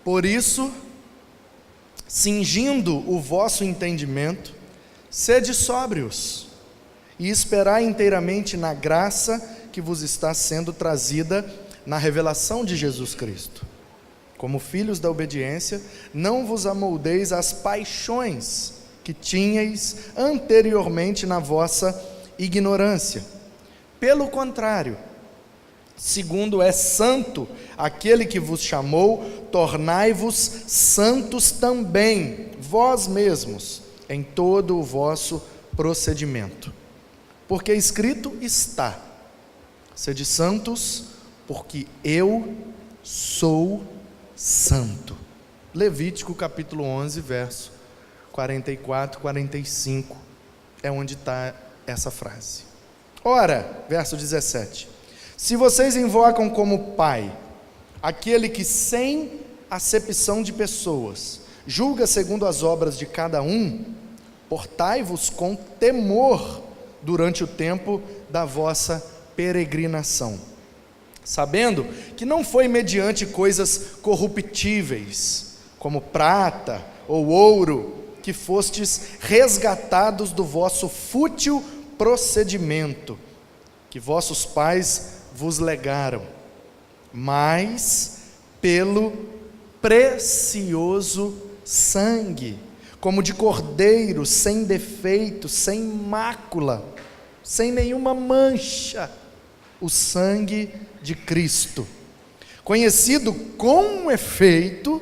Por isso, cingindo o vosso entendimento, sede sóbrios e esperai inteiramente na graça que vos está sendo trazida na revelação de Jesus Cristo. Como filhos da obediência, não vos amoldeis às paixões que tinhais anteriormente na vossa ignorância. Pelo contrário, segundo é santo aquele que vos chamou, tornai-vos santos também, vós mesmos, em todo o vosso procedimento. Porque escrito está: sede santos, porque eu sou santo. Levítico capítulo 11, verso 44, 45, é onde está essa frase. Ora, verso 17: se vocês invocam como Pai aquele que, sem acepção de pessoas, julga segundo as obras de cada um, portai-vos com temor durante o tempo da vossa peregrinação, sabendo que não foi mediante coisas corruptíveis, como prata ou ouro, que fostes resgatados do vosso fútil procedimento, que vossos pais vos legaram, mas pelo precioso sangue, como de cordeiro, sem defeito, sem mácula, sem nenhuma mancha, o sangue de Cristo, conhecido com efeito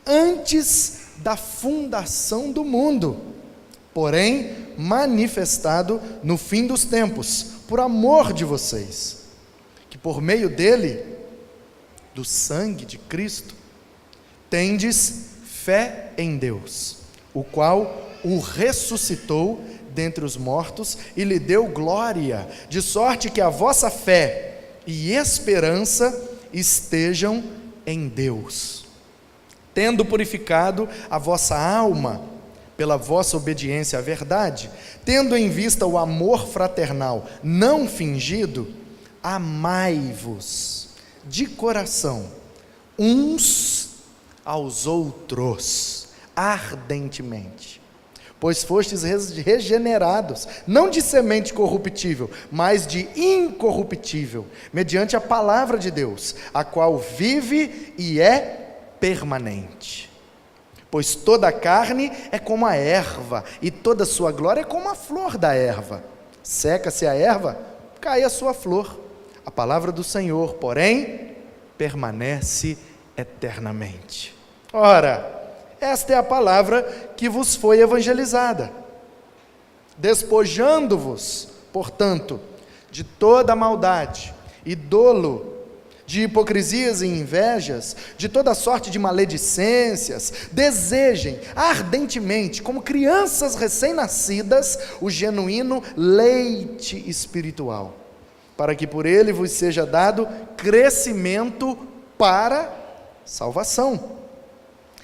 antes da fundação do mundo, porém manifestado no fim dos tempos, por amor de vocês, que por meio dele, do sangue de Cristo, tendes fé em Deus, o qual o ressuscitou dentre os mortos e lhe deu glória, de sorte que a vossa fé e esperança estejam em Deus. Tendo purificado a vossa alma pela vossa obediência à verdade, tendo em vista o amor fraternal não fingido, amai-vos de coração uns aos outros ardentemente, pois fostes regenerados, não de semente corruptível, mas de incorruptível, mediante a palavra de Deus, a qual vive e é permanente. Pois toda a carne é como a erva, e toda a sua glória é como a flor da erva. Seca-se a erva, cai a sua flor. A palavra do Senhor, porém, permanece eternamente. Ora, esta é a palavra que vos foi evangelizada. Despojando-vos, portanto, de toda maldade e dolo, de hipocrisias e invejas, de toda sorte de maledicências, desejem ardentemente, como crianças recém-nascidas, o genuíno leite espiritual, para que por ele vos seja dado crescimento para salvação,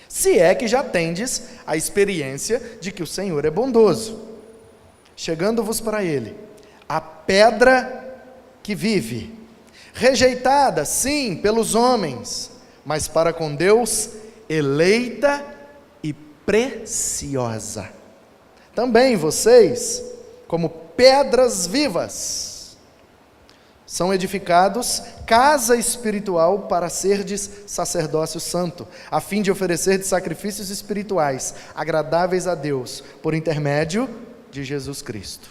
se é que já tendes a experiência de que o Senhor é bondoso, chegando-vos para ele, a pedra que vive, rejeitada, sim, pelos homens, mas para com Deus, eleita e preciosa. Também vocês, como pedras vivas, são edificados casa espiritual para serdes sacerdócio santo, a fim de oferecerdes sacrifícios espirituais, agradáveis a Deus, por intermédio de Jesus Cristo.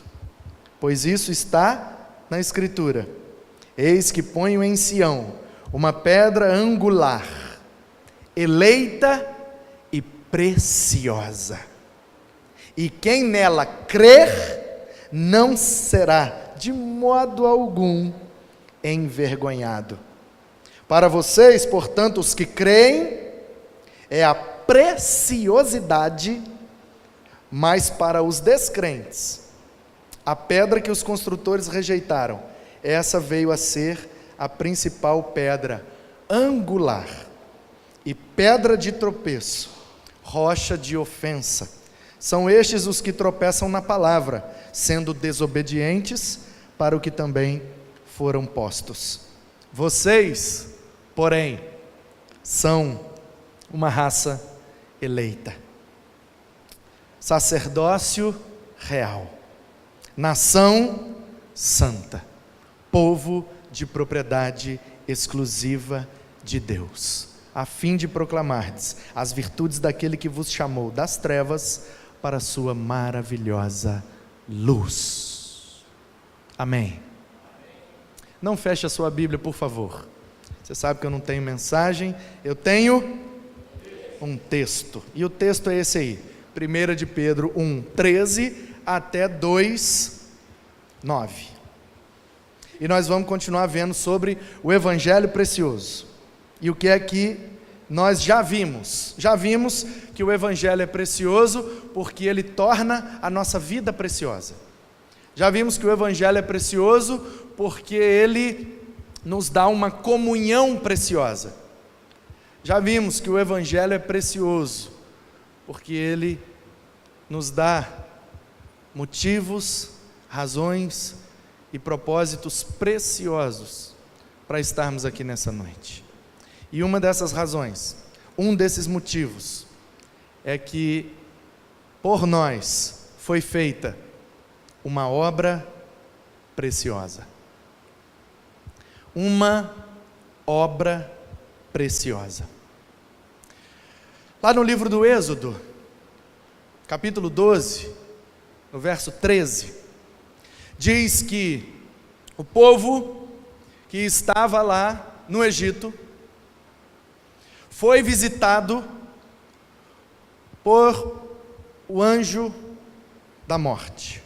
Pois isso está na Escritura: eis que ponho em Sião uma pedra angular, eleita e preciosa, e quem nela crer não será de modo algum envergonhado. Para vocês, portanto, os que creem, é a preciosidade, mas para os descrentes, a pedra que os construtores rejeitaram, essa veio a ser a principal pedra angular, e pedra de tropeço, rocha de ofensa, São estes os que tropeçam na palavra, sendo desobedientes para o que também foram postos. Vocês, porém, são uma raça eleita, sacerdócio real, nação santa, povo de propriedade exclusiva de Deus, a fim de proclamardes as virtudes daquele que vos chamou das trevas para a sua maravilhosa luz. Amém. Não feche a sua Bíblia, por favor. Você sabe que eu não tenho mensagem, eu tenho um texto. E o texto é esse aí, 1 de Pedro 1:13 até 2:9. E nós vamos continuar vendo sobre o Evangelho precioso. E o que é que nós já vimos? Já vimos que o Evangelho é precioso porque ele torna a nossa vida preciosa. Já vimos que o Evangelho é precioso porque ele nos dá uma comunhão preciosa. Já vimos que o Evangelho é precioso porque ele nos dá motivos, razões e propósitos preciosos para estarmos aqui nessa noite. E uma dessas razões, um desses motivos, é que por nós foi feita uma obra preciosa. Uma obra preciosa. Lá no livro do Êxodo, capítulo 12, no verso 13, diz que o povo que estava lá no Egito foi visitado por o anjo da morte.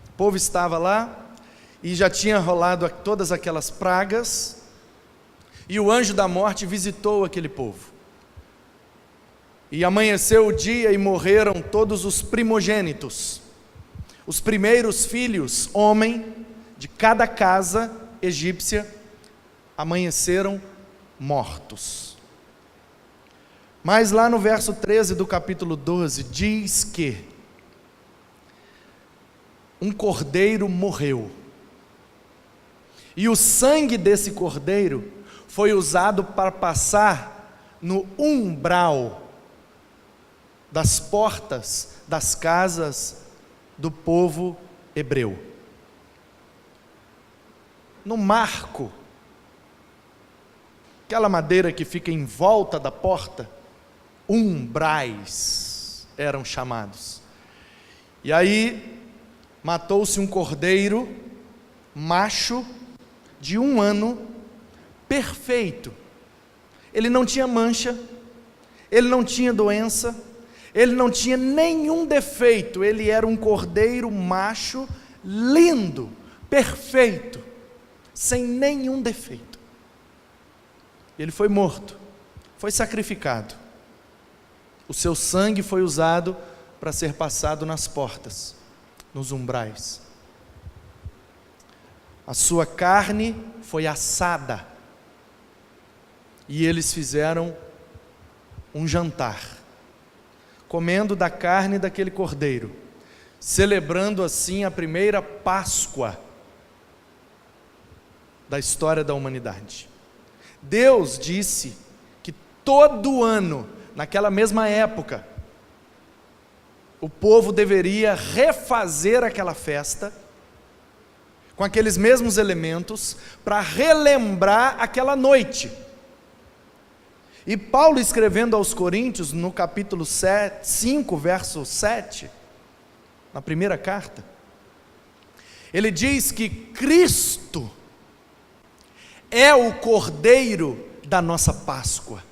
O povo estava lá e já tinha rolado todas aquelas pragas, e o anjo da morte visitou aquele povo. E amanheceu o dia e morreram todos os primogênitos, os primeiros filhos, homem, de cada casa egípcia, amanheceram mortos. Mas lá no verso 13 do capítulo 12, diz que um cordeiro morreu, e o sangue desse cordeiro foi usado para passar no umbral das portas das casas do povo hebreu. No marco, aquela madeira que fica em volta da porta, umbrais eram chamados. E aí matou-se um cordeiro macho de 1 ano, perfeito. Ele não tinha mancha, ele não tinha doença, ele não tinha nenhum defeito. Ele era um cordeiro macho lindo, perfeito, sem nenhum defeito. Ele foi morto, foi sacrificado. O seu sangue foi usado para ser passado nas portas, nos umbrais. A sua carne foi assada, e eles fizeram um jantar, comendo da carne daquele cordeiro, celebrando assim a primeira Páscoa da história da humanidade. Deus disse que todo ano, naquela mesma época, o povo deveria refazer aquela festa, com aqueles mesmos elementos, para relembrar aquela noite. E Paulo, escrevendo aos Coríntios, no capítulo 5, verso 7, na primeira carta, ele diz que Cristo é o cordeiro da nossa Páscoa.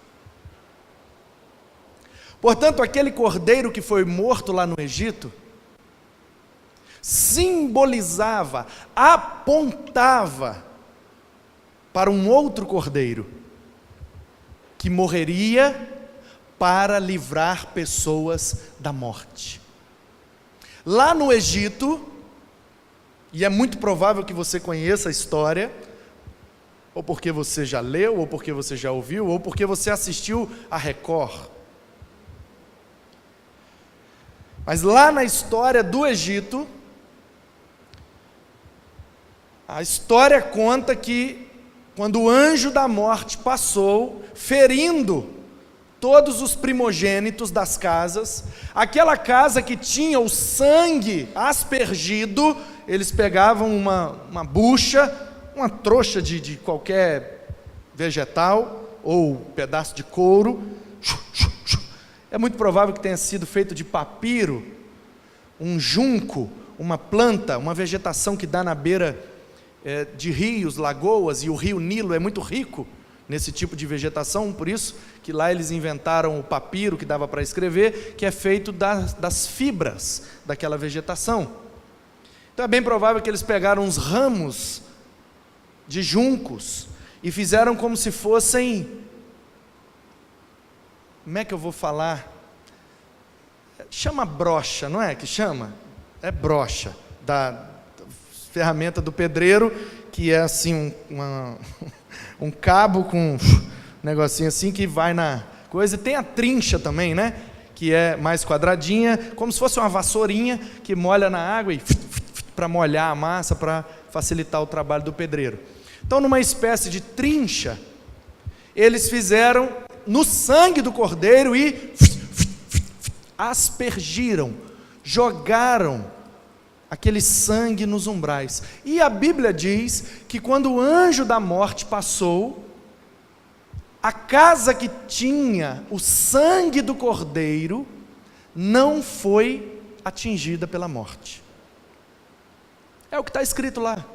Portanto, aquele cordeiro que foi morto lá no Egito, simbolizava, apontava para um outro cordeiro, que morreria para livrar pessoas da morte. Lá no Egito, e é muito provável que você conheça a história, ou porque você já leu, ou porque você já ouviu, ou porque você assistiu a Record. Mas lá na história do Egito, a história conta que quando o anjo da morte passou, ferindo todos os primogênitos das casas, aquela casa que tinha o sangue aspergido, eles pegavam uma bucha, uma trouxa de qualquer vegetal, ou pedaço de couro, é muito provável que tenha sido feito de papiro, um junco, uma planta, uma vegetação que dá na beira de rios, lagoas, e o rio Nilo é muito rico nesse tipo de vegetação, por isso que lá eles inventaram o papiro que dava para escrever, que é feito das fibras daquela vegetação. Então é bem provável que eles pegaram uns ramos de juncos e fizeram como se fossem, como é que eu vou falar? Chama brocha, não é que chama? É brocha, da ferramenta do pedreiro, que é assim um cabo com um negocinho assim que vai na coisa. E tem a trincha também, né? Que é mais quadradinha, como se fosse uma vassourinha que molha na água e para molhar a massa, para facilitar o trabalho do pedreiro. Então, numa espécie de trincha, eles fizeram no sangue do cordeiro e aspergiram, jogaram aquele sangue nos umbrais. E a Bíblia diz que quando o anjo da morte passou, a casa que tinha o sangue do cordeiro não foi atingida pela morte. É o que está escrito lá.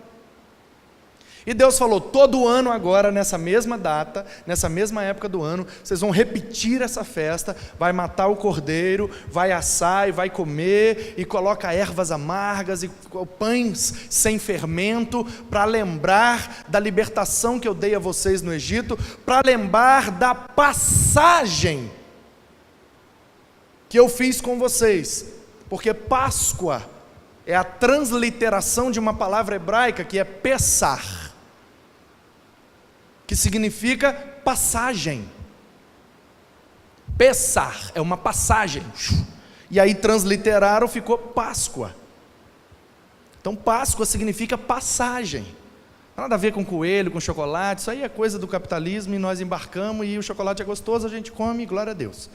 E Deus falou: todo ano agora, nessa mesma data, nessa mesma época do ano, vocês vão repetir essa festa, vai matar o cordeiro, vai assar e vai comer, e coloca ervas amargas e pães sem fermento, para lembrar da libertação que eu dei a vocês no Egito, para lembrar da passagem que eu fiz com vocês, porque Páscoa é a transliteração de uma palavra hebraica que é Pessar, que significa passagem. Pessar é uma passagem, e aí transliteraram, ficou Páscoa. Então Páscoa significa passagem. Não nada a ver com coelho, com chocolate, isso aí é coisa do capitalismo, e nós embarcamos, e o chocolate é gostoso, a gente come, glória a Deus.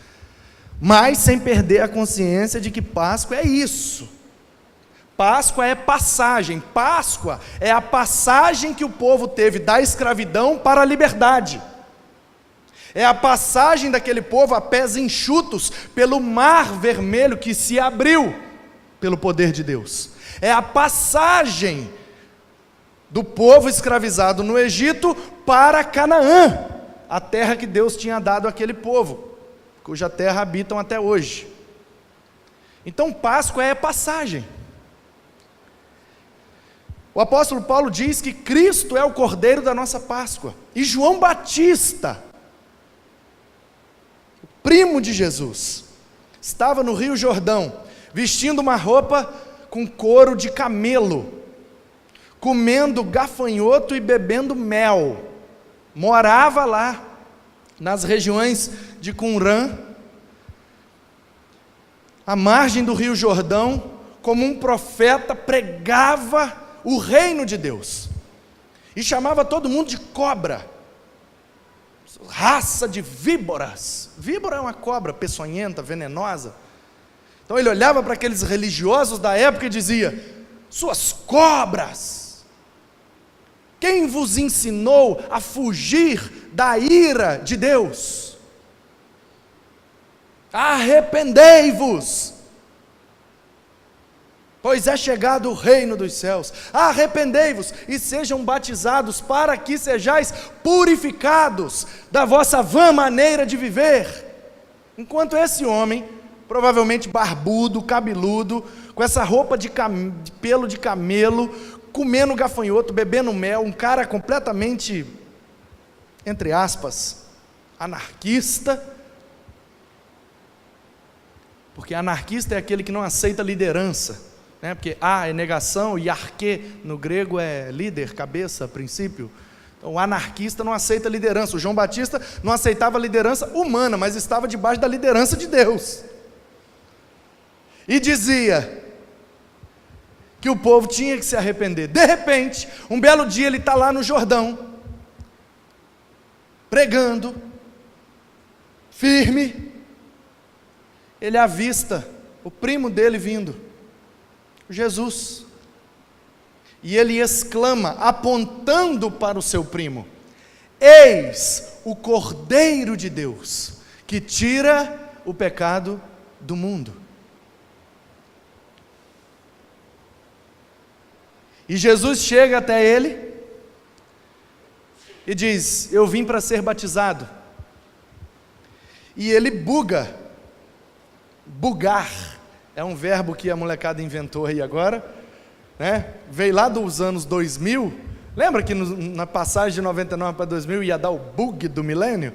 Mas sem perder a consciência de que Páscoa é isso. Páscoa é passagem. Páscoa é a passagem que o povo teve da escravidão para a liberdade. É a passagem daquele povo a pés enxutos pelo mar vermelho que se abriu pelo poder de Deus. É a passagem do povo escravizado no Egito para Canaã, a terra que Deus tinha dado àquele povo, cuja terra habitam até hoje. Então Páscoa é passagem. O apóstolo Paulo diz que Cristo é o cordeiro da nossa Páscoa. E João Batista, o primo de Jesus, estava no Rio Jordão, vestindo uma roupa com couro de camelo, comendo gafanhoto e bebendo mel. Morava lá, nas regiões de Qumran, à margem do Rio Jordão, como um profeta, pregava o reino de Deus, e chamava todo mundo de cobra, raça de víboras. Víbora é uma cobra peçonhenta, venenosa. Então ele olhava para aqueles religiosos da época e dizia: suas cobras, quem vos ensinou a fugir da ira de Deus? Arrependei-vos, pois é chegado o reino dos céus. Arrependei-vos e sejam batizados, para que sejais purificados da vossa vã maneira de viver. Enquanto esse homem, provavelmente barbudo, cabeludo, com essa roupa de pelo de camelo, comendo gafanhoto, bebendo mel, um cara completamente, entre aspas, anarquista, porque anarquista é aquele que não aceita liderança, porque A é negação e arquê no grego é líder, cabeça, princípio. Então o anarquista não aceita liderança. O João Batista não aceitava liderança humana, mas estava debaixo da liderança de Deus. e dizia que o povo tinha que se arrepender. De repente, um belo dia ele está lá no Jordão, pregando, firme, ele avista o primo dele vindo, Jesus, e ele exclama, apontando para o seu primo: eis o Cordeiro de Deus, que tira o pecado do mundo. E Jesus chega até ele e diz: eu vim para ser batizado. E ele bugar é um verbo que a molecada inventou aí agora, né? Veio lá dos anos 2000, lembra que na passagem de 99 para 2000 ia dar o bug do milênio?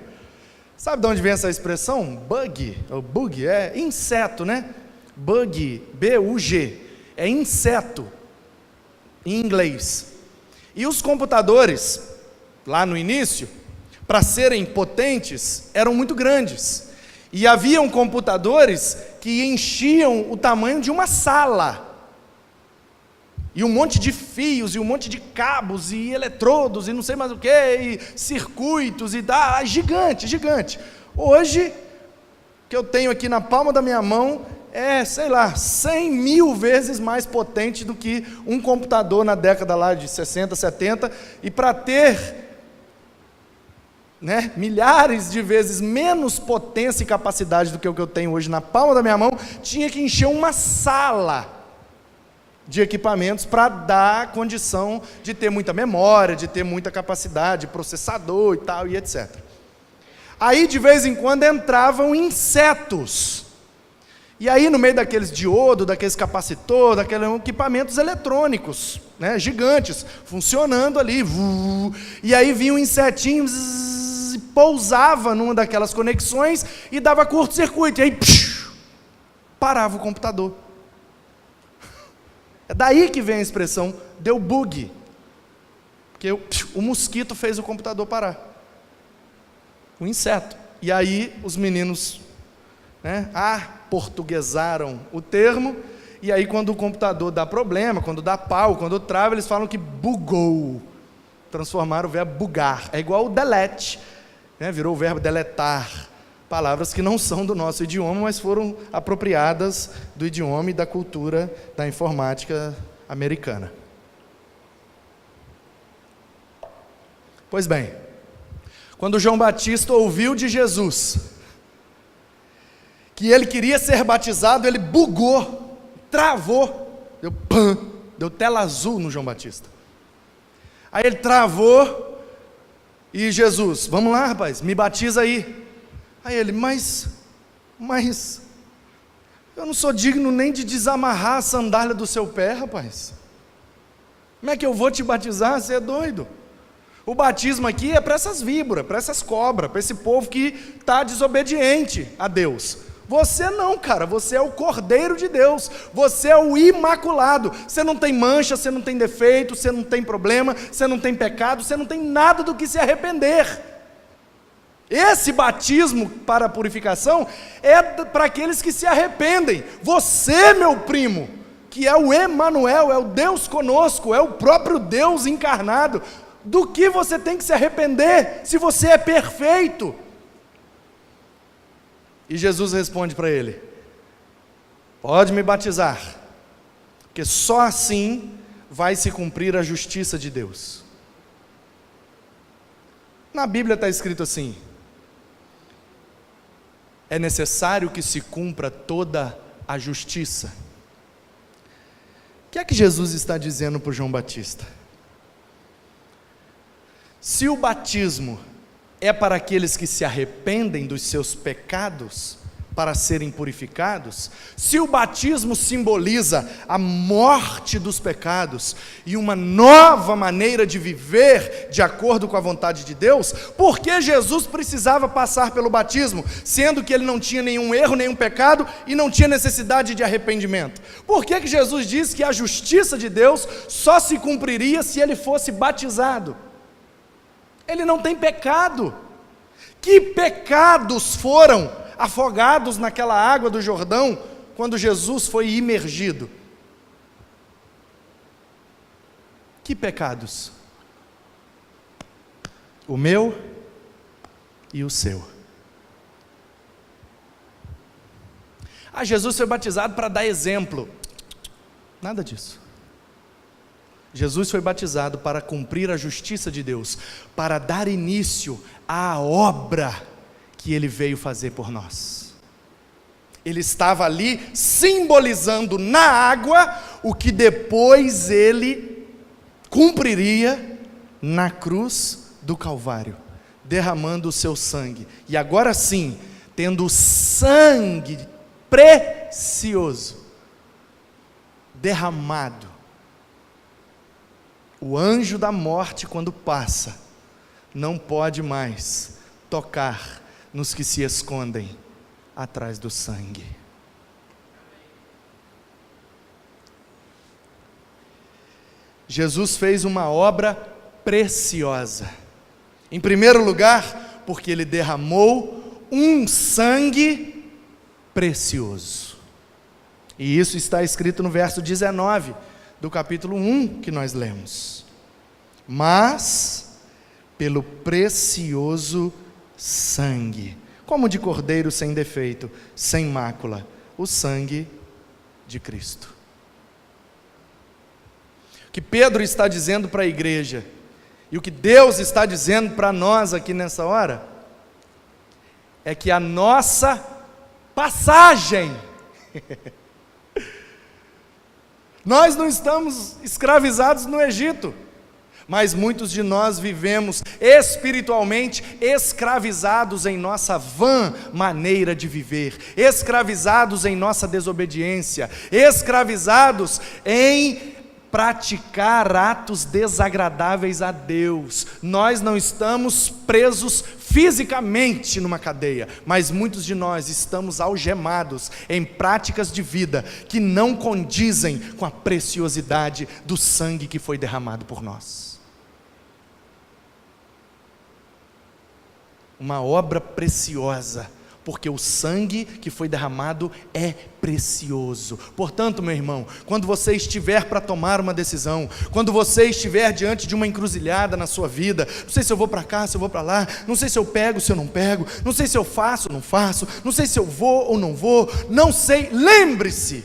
Sabe de onde vem essa expressão? Bug é inseto, né? Bug, B-U-G, é inseto em inglês. E os computadores, lá no início, para serem potentes, eram muito grandes. E haviam computadores que enchiam o tamanho de uma sala. E um monte de fios, e um monte de cabos, e eletrodos, e não sei mais o que, e circuitos, e gigante, gigante. Hoje, o que eu tenho aqui na palma da minha mão é, 100 mil vezes mais potente do que um computador na década lá de 60, 70, e para ter, né, milhares de vezes menos potência e capacidade do que o que eu tenho hoje na palma da minha mão, tinha que encher uma sala de equipamentos para dar condição de ter muita memória, de ter muita capacidade, processador e tal, e etc. Aí, de vez em quando, entravam insetos. E aí, no meio daqueles diodos, daqueles capacitores, daqueles equipamentos eletrônicos, né, gigantes, funcionando ali. E aí vinha um insetinho, pousava numa daquelas conexões e dava curto-circuito. E aí, parava o computador. É daí que vem a expressão, deu bug. Porque o mosquito fez o computador parar. O inseto. E aí, os meninos, né, portuguesaram o termo, e aí quando o computador dá problema, quando dá pau, quando trava, eles falam que bugou, transformaram o verbo bugar, é igual o delete, né? Virou o verbo deletar, palavras que não são do nosso idioma, mas foram apropriadas do idioma e da cultura da informática americana. Pois bem, quando João Batista ouviu de Jesus que ele queria ser batizado, ele bugou, travou, deu tela azul no João Batista. Aí ele travou, e Jesus, vamos lá, rapaz, me batiza aí. Aí ele, mas, eu não sou digno nem de desamarrar a sandália do seu pé, rapaz. Como é que eu vou te batizar? Você é doido. O batismo aqui é para essas víboras, para essas cobras, para esse povo que está desobediente a Deus. Você não, cara, você é o Cordeiro de Deus, você é o imaculado, você não tem mancha, você não tem defeito, você não tem problema, você não tem pecado, você não tem nada do que se arrepender. Esse batismo para a purificação é para aqueles que se arrependem. Você, meu primo, que é o Emanuel, é o Deus conosco, é o próprio Deus encarnado, do que você tem que se arrepender se você é perfeito? E Jesus responde para ele: pode me batizar, porque só assim vai se cumprir a justiça de Deus. Na Bíblia está escrito assim: é necessário que se cumpra toda a justiça. O que é que Jesus está dizendo para o João Batista? Se o batismo é para aqueles que se arrependem dos seus pecados, para serem purificados, se o batismo simboliza a morte dos pecados e uma nova maneira de viver de acordo com a vontade de Deus, por que Jesus precisava passar pelo batismo, sendo que ele não tinha nenhum erro, nenhum pecado e não tinha necessidade de arrependimento? Por que Jesus disse que a justiça de Deus só se cumpriria se ele fosse batizado? Ele não tem pecado. Que pecados foram afogados naquela água do Jordão, quando Jesus foi imergido? Que pecados? O meu e o seu. Jesus foi batizado para dar exemplo. Nada disso. Jesus foi batizado para cumprir a justiça de Deus, para dar início à obra que Ele veio fazer por nós. Ele estava ali simbolizando na água o que depois Ele cumpriria na cruz do Calvário, derramando o seu sangue. E agora sim, tendo o sangue precioso derramado, o anjo da morte, quando passa, não pode mais tocar nos que se escondem atrás do sangue. Jesus fez uma obra preciosa. Em primeiro lugar, porque Ele derramou um sangue precioso. E isso está escrito no verso 19 do capítulo 1 que nós lemos. Mas pelo precioso sangue, como de cordeiro sem defeito, sem mácula, o sangue de Cristo. O que Pedro está dizendo para a igreja, e o que Deus está dizendo para nós aqui nessa hora, é que a nossa passagem, nós não estamos escravizados no Egito, mas muitos de nós vivemos espiritualmente escravizados em nossa vã maneira de viver, escravizados em nossa desobediência, escravizados em praticar atos desagradáveis a Deus. Nós não estamos presos fisicamente numa cadeia, mas muitos de nós estamos algemados em práticas de vida que não condizem com a preciosidade do sangue que foi derramado por nós. Uma obra preciosa, porque o sangue que foi derramado é precioso. Portanto, meu irmão, quando você estiver para tomar uma decisão, quando você estiver diante de uma encruzilhada na sua vida, não sei se eu vou para cá, se eu vou para lá, não sei se eu pego, se eu não pego, não sei se eu faço ou não faço, não sei se eu vou ou não vou, não sei, lembre-se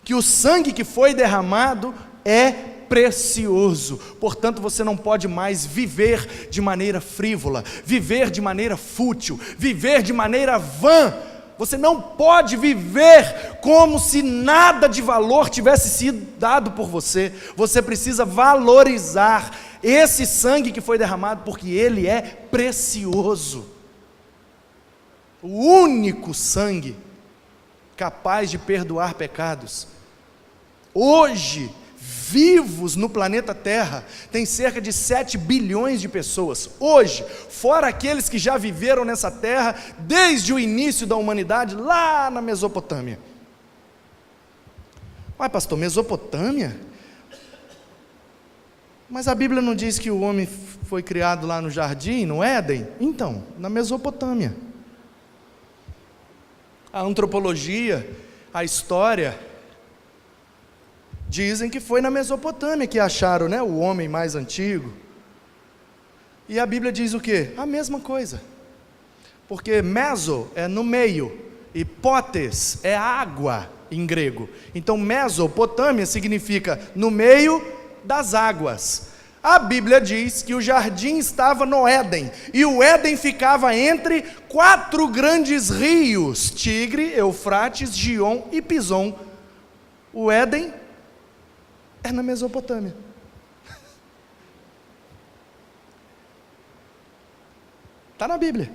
que o sangue que foi derramado é precioso. Portanto, você não pode mais viver de maneira frívola, viver de maneira fútil, viver de maneira vã. Você não pode viver como se nada de valor tivesse sido dado por você. Você precisa valorizar esse sangue que foi derramado, porque ele é precioso. O único sangue capaz de perdoar pecados. Hoje, vivos no planeta Terra, tem cerca de 7 bilhões de pessoas, hoje, fora aqueles que já viveram nessa terra, desde o início da humanidade, lá na Mesopotâmia. Mas pastor, Mesopotâmia? Mas a Bíblia não diz que o homem foi criado lá no jardim, no Éden? Então, na Mesopotâmia. A antropologia, a história, dizem que foi na Mesopotâmia que acharam, né, o homem mais antigo. E a Bíblia diz o quê? A mesma coisa. Porque meso é no meio, e potes é água em grego. Então Mesopotâmia significa no meio das águas. A Bíblia diz que o jardim estava no Éden, e o Éden ficava entre 4 grandes rios, Tigre, Eufrates, Gion e Pison. O Éden é na Mesopotâmia. Está na Bíblia.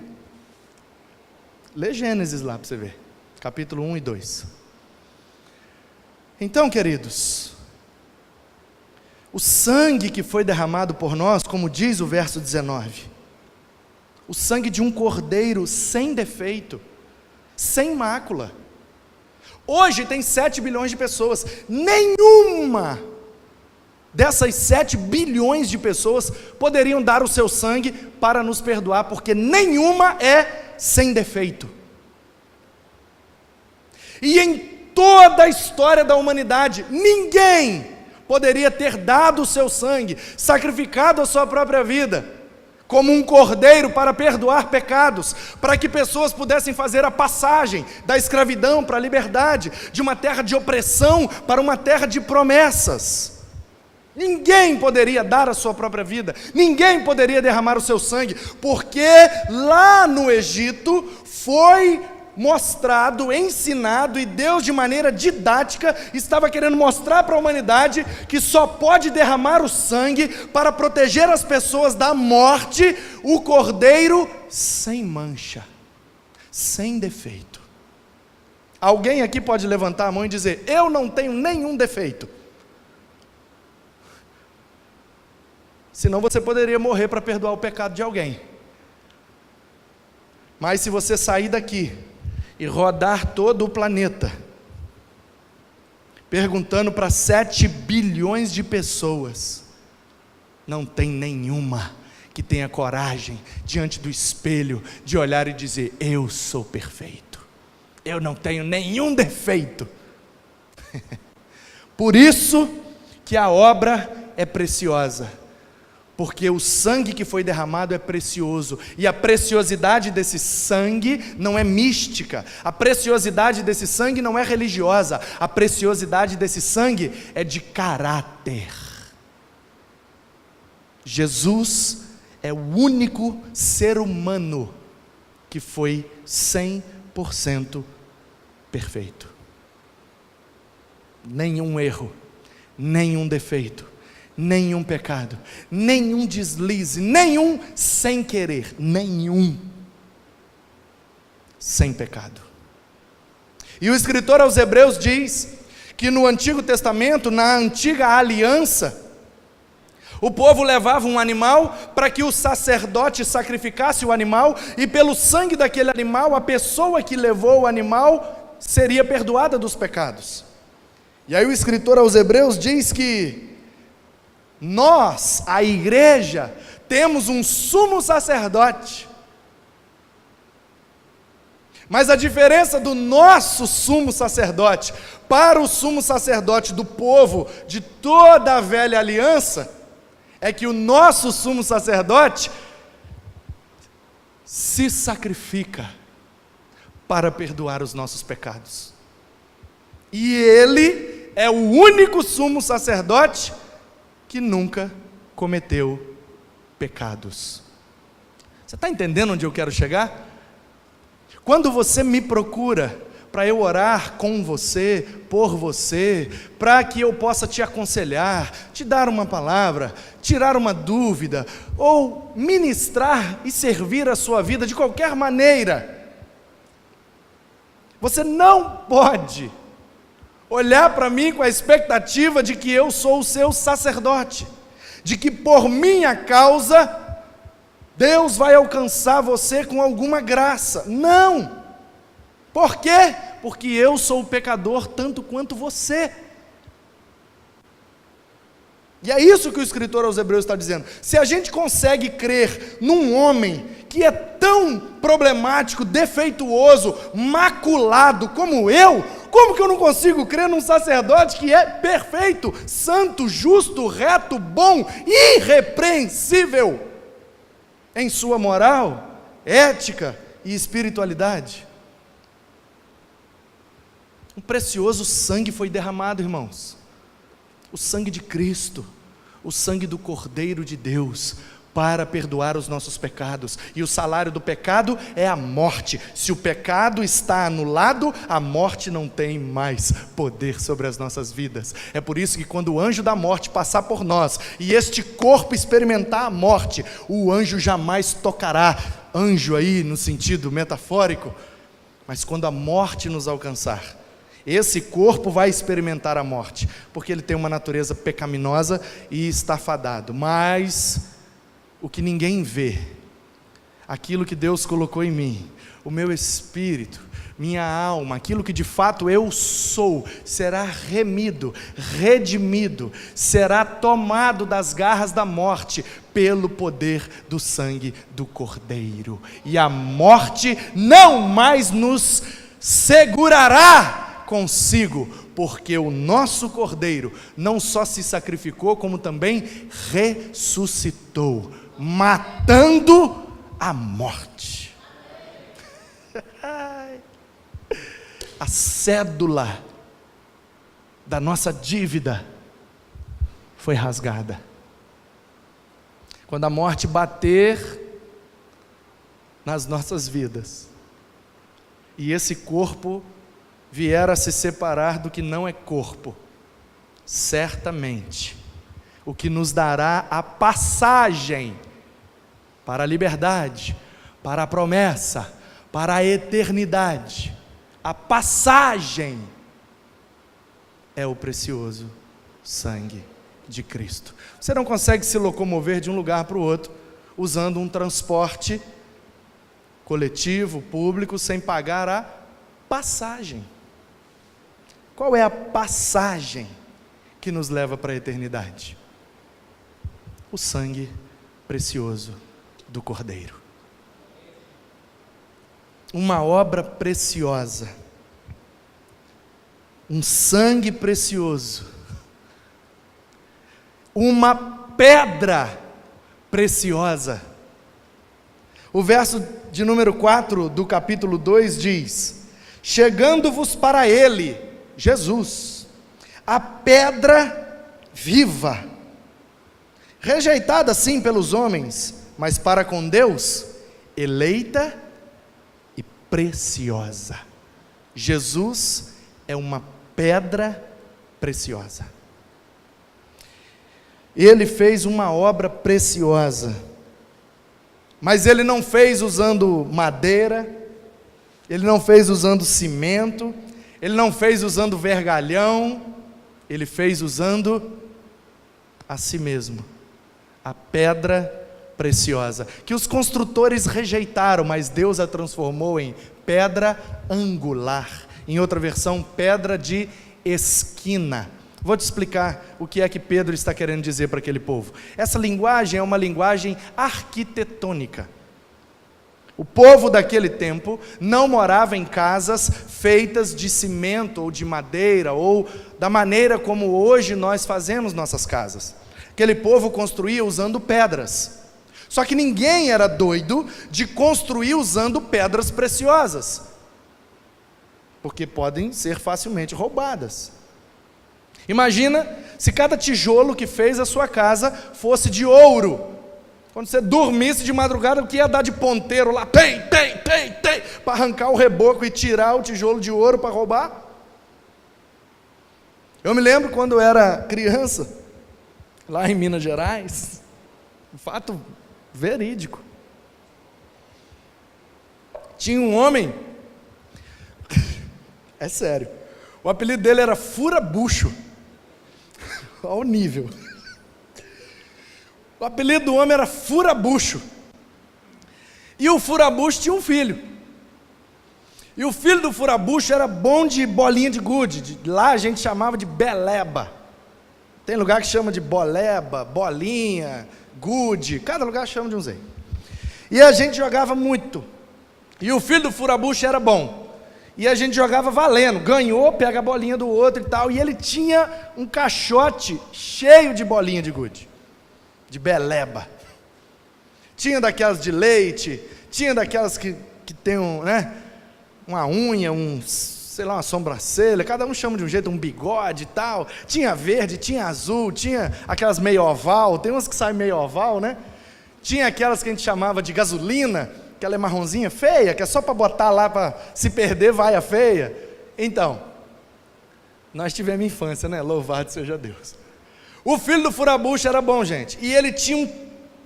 Lê Gênesis lá para você ver, capítulo 1 e 2. Então, queridos, o sangue que foi derramado por nós, como diz o verso 19, o sangue de um cordeiro sem defeito, sem mácula. Hoje tem 7 bilhões de pessoas, nenhuma dessas 7 bilhões de pessoas poderiam dar o seu sangue para nos perdoar, porque nenhuma é sem defeito. E em toda a história da humanidade, ninguém poderia ter dado o seu sangue, sacrificado a sua própria vida, como um cordeiro para perdoar pecados, para que pessoas pudessem fazer a passagem da escravidão para a liberdade, de uma terra de opressão para uma terra de promessas. Ninguém poderia dar a sua própria vida, ninguém poderia derramar o seu sangue, porque lá no Egito foi mostrado, ensinado, e Deus de maneira didática estava querendo mostrar para a humanidade que só pode derramar o sangue para proteger as pessoas da morte, o cordeiro sem mancha, sem defeito. Alguém aqui pode levantar a mão e dizer: eu não tenho nenhum defeito. Senão você poderia morrer para perdoar o pecado de alguém. Mas se você sair daqui e rodar todo o planeta, perguntando para 7 bilhões de pessoas, não tem nenhuma que tenha coragem, diante do espelho, de olhar e dizer: eu sou perfeito, eu não tenho nenhum defeito. Por isso que a obra é preciosa, porque o sangue que foi derramado é precioso, e a preciosidade desse sangue não é mística, a preciosidade desse sangue não é religiosa, a preciosidade desse sangue é de caráter. Jesus é o único ser humano que foi 100% perfeito. Nenhum erro, nenhum defeito, nenhum pecado, nenhum deslize, nenhum sem querer, nenhum sem pecado. E o escritor aos Hebreus diz que no Antigo Testamento, na antiga aliança, o povo levava um animal para que o sacerdote sacrificasse o animal, e pelo sangue daquele animal, a pessoa que levou o animal seria perdoada dos pecados. E aí o escritor aos Hebreus diz que nós, a igreja, temos um sumo sacerdote, mas a diferença do nosso sumo sacerdote para o sumo sacerdote do povo de toda a velha aliança, é que o nosso sumo sacerdote se sacrifica para perdoar os nossos pecados, e ele é o único sumo sacerdote que nunca cometeu pecados. Você está entendendo onde eu quero chegar? Quando você me procura para eu orar com você, por você, para que eu possa te aconselhar, te dar uma palavra, tirar uma dúvida, ou ministrar e servir a sua vida de qualquer maneira, você não pode olhar para mim com a expectativa de que eu sou o seu sacerdote, de que por minha causa Deus vai alcançar você com alguma graça. Não! Por quê? Porque eu sou pecador tanto quanto você. E é isso que o escritor aos Hebreus está dizendo. Se a gente consegue crer num homem que é tão problemático, defeituoso, maculado como eu, como que eu não consigo crer num sacerdote que é perfeito, santo, justo, reto, bom, irrepreensível em sua moral, ética e espiritualidade? Um precioso sangue foi derramado, irmãos. O sangue de Cristo, o sangue do Cordeiro de Deus, para perdoar os nossos pecados. E o salário do pecado é a morte. Se o pecado está anulado, a morte não tem mais poder sobre as nossas vidas. É por isso que quando o anjo da morte passar por nós, e este corpo experimentar a morte, o anjo jamais tocará. Anjo aí no sentido metafórico. Mas quando a morte nos alcançar, esse corpo vai experimentar a morte, porque ele tem uma natureza pecaminosa e está fadado. Mas o que ninguém vê, aquilo que Deus colocou em mim, o meu espírito, minha alma, aquilo que de fato eu sou, será remido, redimido, será tomado das garras da morte pelo poder do sangue do Cordeiro. E a morte não mais nos segurará, consigo, porque o nosso Cordeiro não só se sacrificou, como também ressuscitou, matando a morte. A cédula da nossa dívida foi rasgada. Quando a morte bater nas nossas vidas, e esse corpo vier a se separar do que não é corpo, certamente, o que nos dará a passagem para a liberdade, para a promessa, para a eternidade, a passagem é o precioso sangue de Cristo. Você não consegue se locomover de um lugar para o outro usando um transporte coletivo, público, sem pagar a passagem. Qual é a passagem que nos leva para a eternidade? O sangue precioso do Cordeiro. Uma obra preciosa, um sangue precioso, uma pedra preciosa. O verso de número 4 do capítulo 2 diz: chegando-vos para ele, Jesus, a pedra viva, rejeitada sim pelos homens, mas para com Deus, eleita e preciosa. Jesus é uma pedra preciosa. Ele fez uma obra preciosa, mas ele não fez usando madeira, ele não fez usando cimento, ele não fez usando vergalhão, ele fez usando a si mesmo, a pedra preciosa, que os construtores rejeitaram, mas Deus a transformou em pedra angular, em outra versão, pedra de esquina. Vou te explicar o que é que Pedro está querendo dizer para aquele povo. Essa linguagem é uma linguagem arquitetônica. O povo daquele tempo não morava em casas feitas de cimento ou de madeira, ou da maneira como hoje nós fazemos nossas casas. Aquele povo construía usando pedras. Só que ninguém era doido de construir usando pedras preciosas, porque podem ser facilmente roubadas. Imagina se cada tijolo que fez a sua casa fosse de ouro. Quando você dormisse de madrugada, o que ia dar de ponteiro lá? Tem, para arrancar o reboco e tirar o tijolo de ouro para roubar? Eu me lembro quando eu era criança, lá em Minas Gerais, um fato verídico. Tinha um homem, é sério, o apelido dele era Furabucho. Olha o nível. O apelido do homem era Furabucho. E o Furabucho tinha um filho. E o filho do Furabucho era bom de bolinha de gude. Lá a gente chamava de beleba. Tem lugar que chama de boleba, bolinha, gude. Cada lugar chama de um jeito. E a gente jogava muito. E o filho do Furabucho era bom. E a gente jogava valendo. Ganhou, pega a bolinha do outro e tal. E ele tinha um caixote cheio de bolinha de gude, de beleba. Tinha daquelas de leite, tinha daquelas que tem uma unha, sei lá, uma sobrancelha, cada um chama de um jeito, um bigode e tal. Tinha verde, tinha azul, tinha aquelas meio oval, tem umas que saem meio oval, né? Tinha aquelas que a gente chamava de gasolina, que ela é marronzinha, feia, que é só para botar lá, para se perder vai a feia. Então, nós tivemos infância, né? Louvado seja Deus. O filho do Furabucho era bom, gente, e ele tinha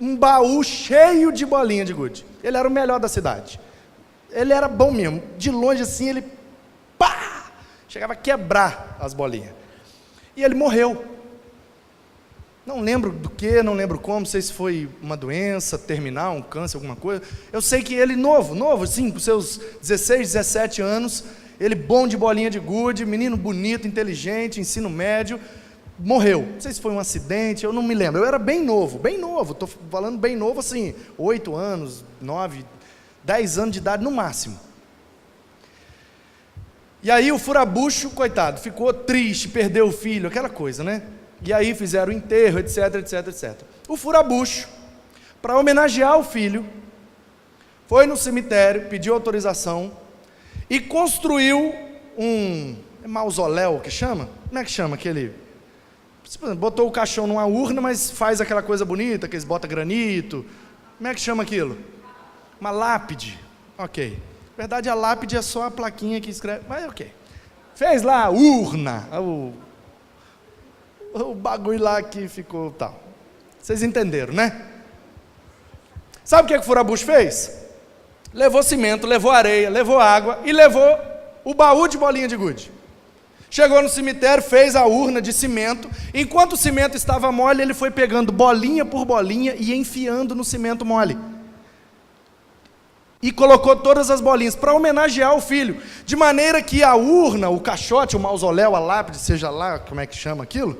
um baú cheio de bolinha de gude. Ele era o melhor da cidade. Ele era bom mesmo, de longe assim, ele chegava a quebrar as bolinhas. E ele morreu. Não lembro do que, não lembro como, não sei se foi uma doença terminal, um câncer, alguma coisa. Eu sei que ele novo, sim, com seus 16, 17 anos, ele bom de bolinha de gude, menino bonito, inteligente, ensino médio, morreu. Não sei se foi um acidente, eu não me lembro. Eu era bem novo, estou falando bem novo assim, 8 anos, 9, 10 anos de idade no máximo. E aí o furabucho, coitado, ficou triste, perdeu o filho, aquela coisa, né? E aí fizeram o enterro, etc, etc, etc. O furabucho, para homenagear o filho, foi no cemitério, pediu autorização e construiu um mausoléu, que chama? Como é que chama aquele? Botou o caixão numa urna, mas faz aquela coisa bonita, que eles botam granito. Como é que chama aquilo? Uma lápide. Ok. Na verdade, a lápide é só a plaquinha que escreve, mas ok. Fez lá a urna, o bagulho lá que ficou tal. Vocês entenderam, né? Sabe o que o furabucho fez? Levou cimento, levou areia, levou água e levou o baú de bolinha de gude. Chegou no cemitério, fez a urna de cimento. Enquanto o cimento estava mole, ele foi pegando bolinha por bolinha e enfiando no cimento mole. E colocou todas as bolinhas para homenagear o filho. De maneira que a urna, o caixote, o mausoléu, a lápide, seja lá como é que chama aquilo,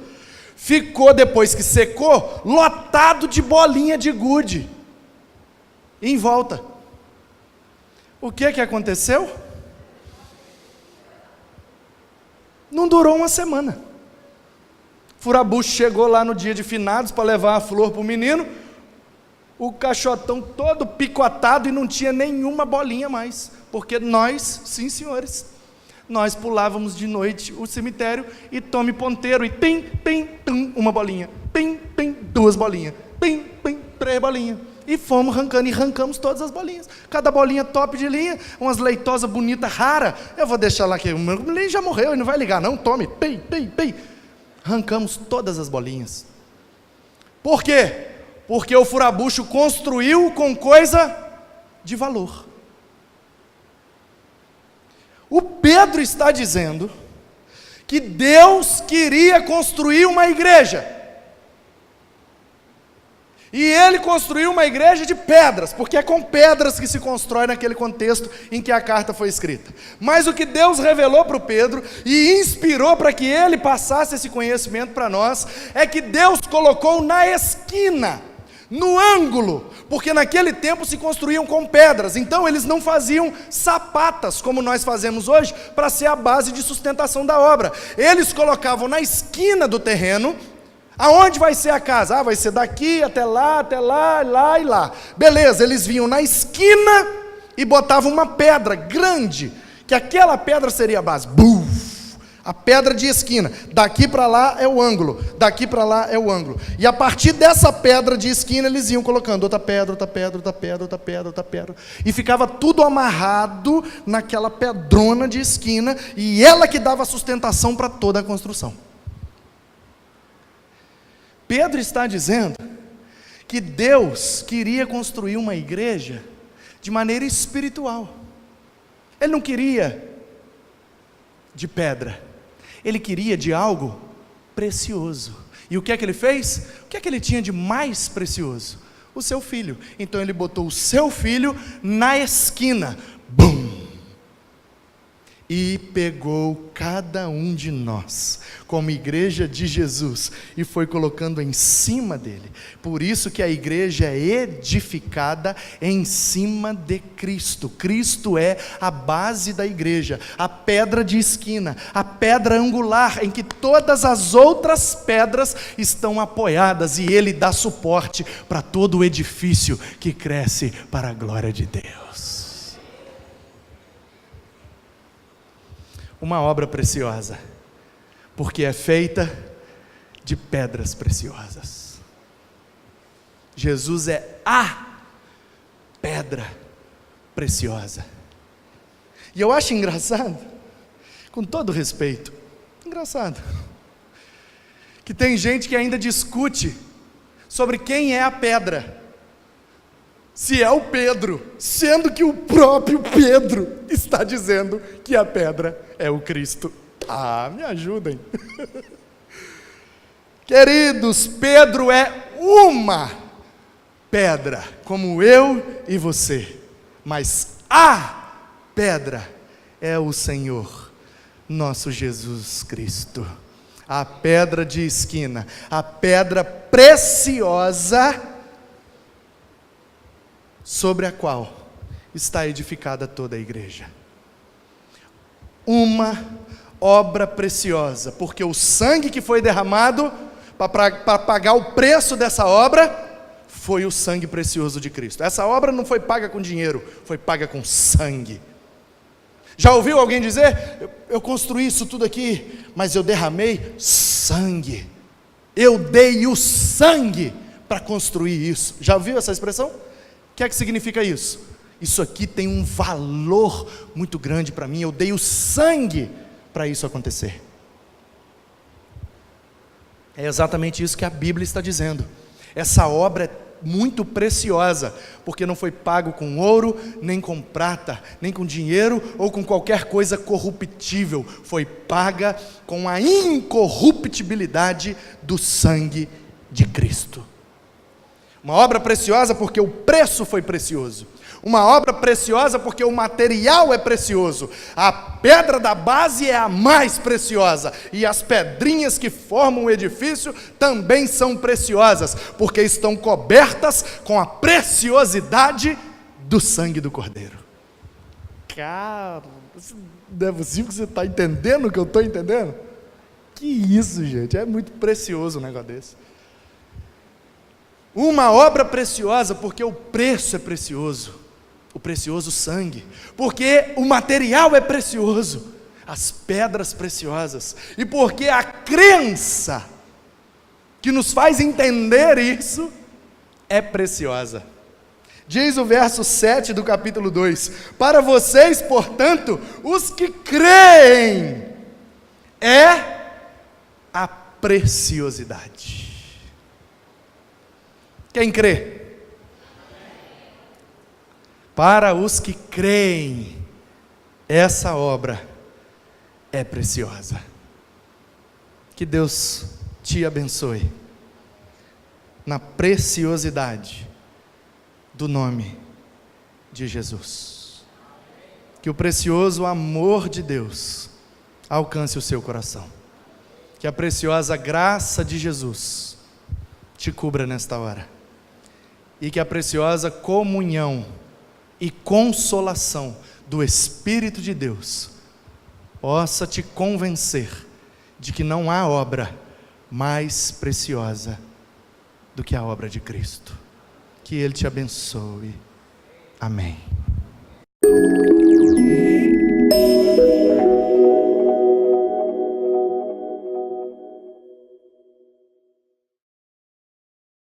ficou, depois que secou, lotado de bolinha de gude em volta. O que aconteceu? Não durou uma semana. Furabucho chegou lá no dia de finados para levar a flor para o menino, o caixotão todo picotado e não tinha nenhuma bolinha mais, porque nós, sim senhores, nós pulávamos de noite o cemitério e tome ponteiro e pim, pim, tum, uma bolinha, pim, pim, duas bolinhas, pim, pim, três bolinhas. E fomos arrancando e arrancamos todas as bolinhas. Cada bolinha top de linha, umas leitosas bonitas, raras. Eu vou deixar lá que o meu menino já morreu e não vai ligar não, tome, pim, pim, pim. Arrancamos todas as bolinhas. Por quê? Porque o furabucho construiu com coisa de valor. O Pedro está dizendo que Deus queria construir uma igreja. E ele construiu uma igreja de pedras, porque é com pedras que se constrói naquele contexto em que a carta foi escrita. Mas o que Deus revelou para o Pedro e inspirou para que ele passasse esse conhecimento para nós, é que Deus colocou na esquina, no ângulo, porque naquele tempo se construíam com pedras, então eles não faziam sapatas, como nós fazemos hoje, para ser a base de sustentação da obra. Eles colocavam na esquina do terreno. Aonde vai ser a casa? Vai ser daqui até lá, lá e lá. Beleza, eles vinham na esquina e botavam uma pedra grande, que aquela pedra seria a base. Buf! A pedra de esquina. Daqui para lá é o ângulo, daqui para lá é o ângulo. E a partir dessa pedra de esquina, eles iam colocando outra pedra, outra pedra, outra pedra, outra pedra, outra pedra. E ficava tudo amarrado naquela pedrona de esquina, e ela que dava sustentação para toda a construção. Pedro está dizendo que Deus queria construir uma igreja de maneira espiritual. Ele não queria de pedra, ele queria de algo precioso. E o que é que ele fez? O que é que ele tinha de mais precioso? O seu filho. Então ele botou o seu filho na esquina. Bum! E pegou cada um de nós, como igreja de Jesus, e foi colocando em cima dele. Por isso que a igreja é edificada em cima de Cristo. Cristo é a base da igreja, a pedra de esquina, a pedra angular, em que todas as outras pedras estão apoiadas, e ele dá suporte para todo o edifício que cresce para a glória de Deus. Uma obra preciosa, porque é feita de pedras preciosas. Jesus é a pedra preciosa. E eu acho engraçado, com todo respeito, engraçado, que tem gente que ainda discute sobre quem é a pedra. Se é o Pedro, sendo que o próprio Pedro está dizendo que a pedra é o Cristo. Me ajudem. Queridos, Pedro é uma pedra, como eu e você, mas a pedra é o Senhor, nosso Jesus Cristo, a pedra de esquina, a pedra preciosa, sobre a qual está edificada toda a igreja. uma obra preciosa, porque o sangue que foi derramado para pagar o preço dessa obra foi o sangue precioso de Cristo. Essa obra não foi paga com dinheiro, foi paga com sangue. Já ouviu alguém dizer: eu construí isso tudo aqui, mas eu derramei sangue, eu dei o sangue para construir isso? Já ouviu essa expressão? O que é que significa isso? Isso aqui tem um valor muito grande para mim, eu dei o sangue para isso acontecer. É exatamente isso que a Bíblia está dizendo. Essa obra é muito preciosa, porque não foi pago com ouro, nem com prata, nem com dinheiro, ou com qualquer coisa corruptível. Foi paga com a incorruptibilidade do sangue de Cristo. Uma obra preciosa porque o preço foi precioso. Uma obra preciosa porque o material é precioso. A pedra da base é a mais preciosa. E as pedrinhas que formam o edifício também são preciosas, porque estão cobertas com a preciosidade do sangue do Cordeiro. Cara, não é possível que você está entendendo o que eu estou entendendo? Que isso, gente, é muito precioso um negócio desse. Uma obra preciosa porque o preço é precioso. O precioso sangue, porque o material é precioso, as pedras preciosas, e porque a crença que nos faz entender isso é preciosa. Diz o verso 7 do capítulo 2: para vocês, portanto, os que creem, é a preciosidade. Quem crê? Para os que creem, essa obra é preciosa. Que Deus te abençoe na preciosidade do nome de Jesus. Que o precioso amor de Deus alcance o seu coração. Que a preciosa graça de Jesus te cubra nesta hora. E que a preciosa comunhão e consolação do Espírito de Deus possa te convencer de que não há obra mais preciosa do que a obra de Cristo. Que Ele te abençoe. Amém.